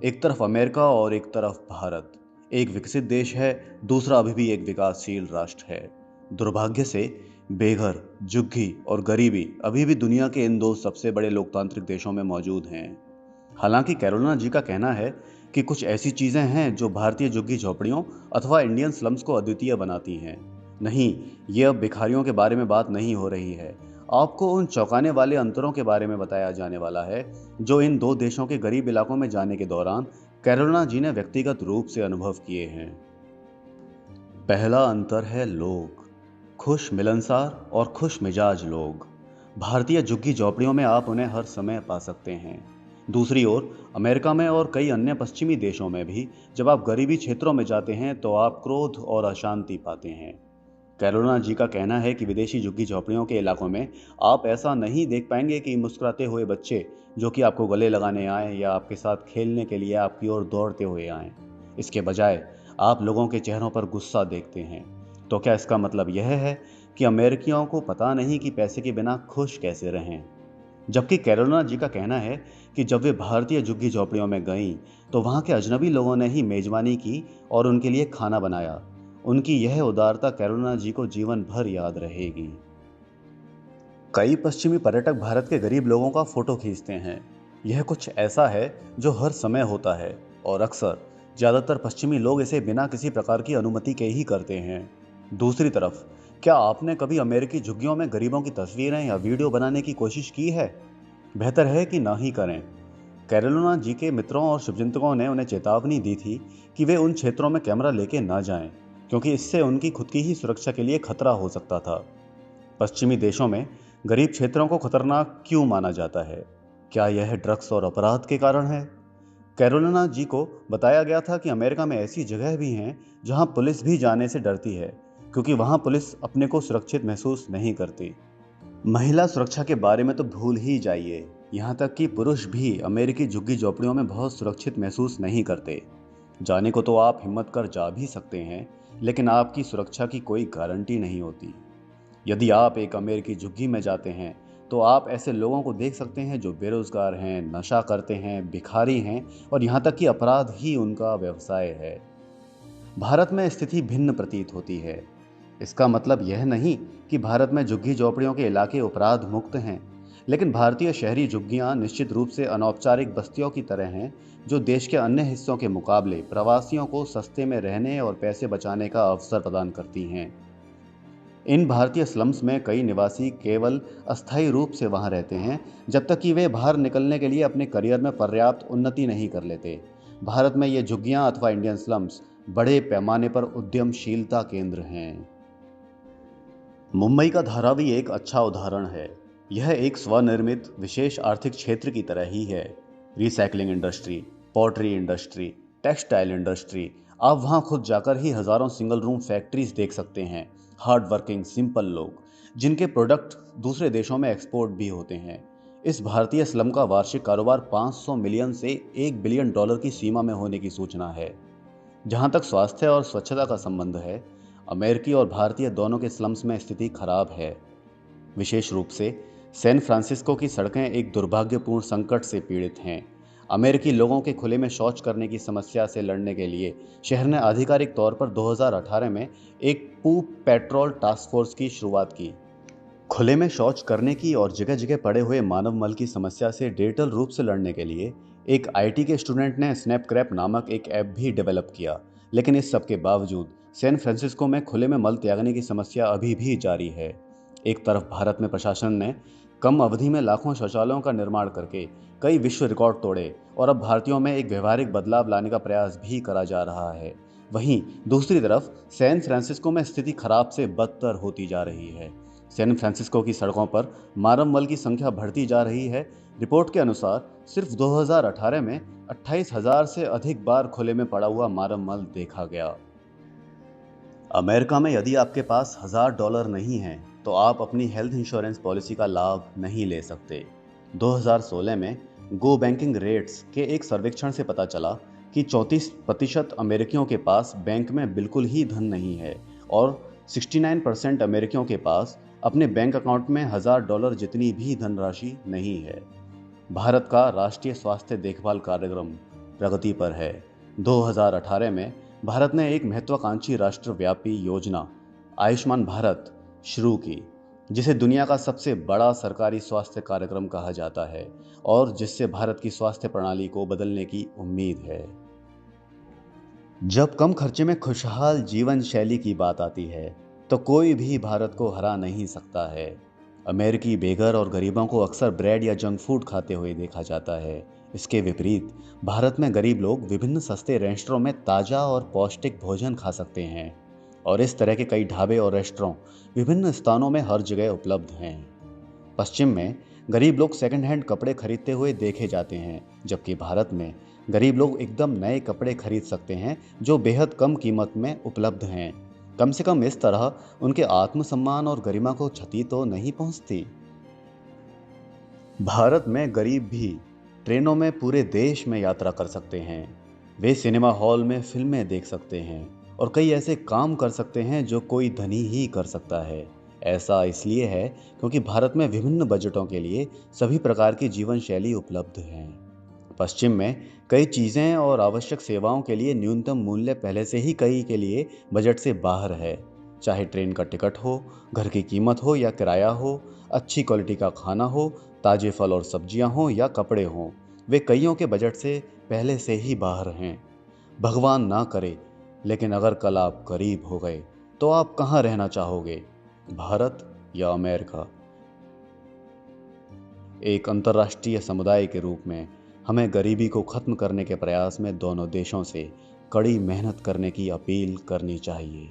एक तरफ अमेरिका और एक तरफ भारत। एक विकसित देश है, दूसरा अभी भी एक विकासशील राष्ट्र है। दुर्भाग्य से बेघर, झुग्गी और गरीबी अभी भी दुनिया के इन दो सबसे बड़े लोकतांत्रिक देशों में मौजूद हैं। हालांकि कैरोलिना जी का कहना है कि कुछ ऐसी चीजें हैं जो भारतीय झुग्गी झोपड़ियों अथवा इंडियन स्लम्स को अद्वितीय बनाती हैं। नहीं, ये अब भिखारियों के बारे में बात नहीं हो रही है। आपको उन चौंकाने वाले अंतरों के बारे में बताया जाने वाला है जो इन दो देशों के गरीब इलाकों में जाने के दौरान कैरोलिना जी ने व्यक्तिगत रूप से अनुभव किए हैं। पहला अंतर है लोग। खुश, मिलनसार और खुश मिजाज लोग। भारतीय झुग्गी झोपड़ियों में आप उन्हें हर समय पा सकते हैं। दूसरी ओर अमेरिका में और कई अन्य पश्चिमी देशों में भी जब आप गरीबी क्षेत्रों में जाते हैं तो आप क्रोध और अशांति पाते हैं। कैरोलिना जी का कहना है कि विदेशी झुग्गी झोपड़ियों के इलाकों में आप ऐसा नहीं देख पाएंगे कि मुस्कुराते हुए बच्चे जो कि आपको गले लगाने आए या आपके साथ खेलने के लिए आपकी ओर दौड़ते हुए आए। इसके बजाय आप लोगों के चेहरों पर गुस्सा देखते हैं। तो क्या इसका मतलब यह है कि अमेरिकियों को पता नहीं कि पैसे के बिना खुश कैसे रहें? जबकि कैरोलिना जी का कहना है कि जब वे भारतीय झुग्गी झोपड़ियों में गईं तो वहां के अजनबी लोगों ने ही मेजबानी की और उनके लिए खाना बनाया। उनकी यह उदारता कैरोलिना जी को जीवन भर याद रहेगी। कई पश्चिमी पर्यटक भारत के गरीब लोगों का फोटो खींचते हैं। यह कुछ ऐसा है जो हर समय होता है और अक्सर ज्यादातर पश्चिमी लोग इसे बिना किसी प्रकार की अनुमति के ही करते हैं। दूसरी तरफ, क्या आपने कभी अमेरिकी झुग्गियों में गरीबों की तस्वीरें या वीडियो बनाने की कोशिश की है? बेहतर है कि ना ही करें। कैरोलिना जी के मित्रों और शुभचिंतकों ने उन्हें चेतावनी दी थी कि वे उन क्षेत्रों में कैमरा लेके ना जाएं, क्योंकि इससे उनकी खुद की ही सुरक्षा के लिए खतरा हो सकता था। पश्चिमी देशों में गरीब क्षेत्रों को खतरनाक क्यों माना जाता है? क्या यह ड्रग्स और अपराध के कारण है? कैरोलिना जी को बताया गया था कि अमेरिका में ऐसी जगह भी हैं जहां पुलिस भी जाने से डरती है, क्योंकि वहां पुलिस अपने को सुरक्षित महसूस नहीं करती। महिला सुरक्षा के बारे में तो भूल ही जाइए। यहाँ तक कि पुरुष भी अमेरिकी झुग्गी झोपड़ियों में बहुत सुरक्षित महसूस नहीं करते। जाने को तो आप हिम्मत कर जा भी सकते हैं, लेकिन आपकी सुरक्षा की कोई गारंटी नहीं होती। यदि आप एक अमेरिकी झुग्गी में जाते हैं तो आप ऐसे लोगों को देख सकते हैं जो बेरोजगार हैं, नशा करते हैं, भिखारी हैं और यहाँ तक कि अपराध ही उनका व्यवसाय है। भारत में स्थिति भिन्न प्रतीत होती है। इसका मतलब यह नहीं कि भारत में झुग्गी झोपड़ियों के इलाके अपराध मुक्त हैं, लेकिन भारतीय शहरी झुग्गियां निश्चित रूप से अनौपचारिक बस्तियों की तरह हैं जो देश के अन्य हिस्सों के मुकाबले प्रवासियों को सस्ते में रहने और पैसे बचाने का अवसर प्रदान करती हैं। इन भारतीय स्लम्स में कई निवासी केवल अस्थायी रूप से वहां रहते हैं जब तक कि वे बाहर निकलने के लिए अपने करियर में पर्याप्त उन्नति नहीं कर लेते। भारत में ये झुग्गियां अथवा इंडियन स्लम्स बड़े पैमाने पर उद्यमशीलता केंद्र हैं। मुंबई का धारावी एक अच्छा उदाहरण है। यह एक स्वनिर्मित विशेष आर्थिक क्षेत्र की तरह ही है। Recycling industry, pottery industry, textile industry, आप वहां खुद जाकर ही हजारों सिंगल रूम फैक्ट्रीज देख सकते हैं। हार्ड वर्किंग सिंपल लोग जिनके प्रोडक्ट दूसरे देशों में एक्सपोर्ट भी होते हैं। इस भारतीय स्लम का वार्षिक कारोबार 500 मिलियन से 1 बिलियन डॉलर की सीमा में होने की सूचना है। जहां तक स्वास्थ्य और स्वच्छता का संबंध है, अमेरिकी और भारतीय दोनों के स्लम्स में स्थिति खराब है। विशेष रूप से सैन फ्रांसिस्को की सड़कें एक दुर्भाग्यपूर्ण संकट से पीड़ित हैं। अमेरिकी लोगों के खुले में शौच करने की समस्या से लड़ने के लिए शहर ने आधिकारिक तौर पर 2018 में एक पूप पेट्रोल टास्क फोर्स की शुरुआत की। खुले में शौच करने की और जगह जगह पड़े हुए मानव मल की समस्या से डिजिटल रूप से लड़ने के लिए एक आईटी के स्टूडेंट ने स्नैपक्रैप नामक एक ऐप भी डेवलप किया। लेकिन इस सब के बावजूद सैन फ्रांसिस्को में खुले में मल त्यागने की समस्या अभी भी जारी है। एक तरफ भारत में प्रशासन ने कम अवधि में लाखों शौचालयों का निर्माण करके कई विश्व रिकॉर्ड तोड़े और अब भारतीयों में एक व्यवहारिक बदलाव लाने का प्रयास भी करा जा रहा है। वहीं दूसरी तरफ सैन फ्रांसिस्को में स्थिति खराब से बदतर होती जा रही है। सैन फ्रांसिस्को की सड़कों पर मानव मल की संख्या बढ़ती जा रही है। रिपोर्ट के अनुसार सिर्फ 2018 में 28,000 से अधिक बार खुले में पड़ा हुआ मानव मल देखा गया। अमेरिका में यदि आपके पास $1000 नहीं है तो आप अपनी हेल्थ इंश्योरेंस पॉलिसी का लाभ नहीं ले सकते। 2016 में गो बैंकिंग रेट्स के एक सर्वेक्षण से पता चला कि 34% अमेरिकियों के पास बैंक में बिल्कुल ही धन नहीं है और 69% अमेरिकियों के पास अपने बैंक अकाउंट में $1000 जितनी भी धनराशि नहीं है। भारत का राष्ट्रीय स्वास्थ्य देखभाल कार्यक्रम प्रगति पर है। 2018 में भारत ने एक महत्वाकांक्षी राष्ट्रव्यापी योजना आयुष्मान भारत शुरू की, जिसे दुनिया का सबसे बड़ा सरकारी स्वास्थ्य कार्यक्रम कहा जाता है और जिससे भारत की स्वास्थ्य प्रणाली को बदलने की उम्मीद है। जब कम खर्चे में खुशहाल जीवन शैली की बात आती है तो कोई भी भारत को हरा नहीं सकता है। अमेरिकी बेघर और गरीबों को अक्सर ब्रेड या जंक फूड खाते हुए देखा जाता है। इसके विपरीत भारत में गरीब लोग विभिन्न सस्ते रेस्टोरों में ताज़ा और पौष्टिक भोजन खा सकते हैं और इस तरह के कई ढाबे और रेस्टोरेंट विभिन्न स्थानों में हर जगह उपलब्ध हैं। पश्चिम में गरीब लोग सेकंड हैंड कपड़े खरीदते हुए देखे जाते हैं, जबकि भारत में गरीब लोग एकदम नए कपड़े खरीद सकते हैं जो बेहद कम कीमत में उपलब्ध हैं। कम से कम इस तरह उनके आत्मसम्मान और गरिमा को क्षति तो नहीं पहुंचती। भारत में गरीब भी ट्रेनों में पूरे देश में यात्रा कर सकते हैं। वे सिनेमा हॉल में फिल्में देख सकते हैं और कई ऐसे काम कर सकते हैं जो कोई धनी ही कर सकता है। ऐसा इसलिए है क्योंकि भारत में विभिन्न बजटों के लिए सभी प्रकार की जीवन शैली उपलब्ध है। पश्चिम में कई चीज़ें और आवश्यक सेवाओं के लिए न्यूनतम मूल्य पहले से ही कई के लिए बजट से बाहर है। चाहे ट्रेन का टिकट हो, घर की कीमत हो या किराया हो, अच्छी क्वालिटी का खाना हो, ताजे फल और सब्जियां हो या कपड़े हों, वे कईयों के बजट से पहले से ही बाहर हैं। भगवान ना करे, लेकिन अगर कल आप गरीब हो गए तो आप कहाँ रहना चाहोगे, भारत या अमेरिका? एक अंतर्राष्ट्रीय समुदाय के रूप में हमें गरीबी को खत्म करने के प्रयास में दोनों देशों से कड़ी मेहनत करने की अपील करनी चाहिए।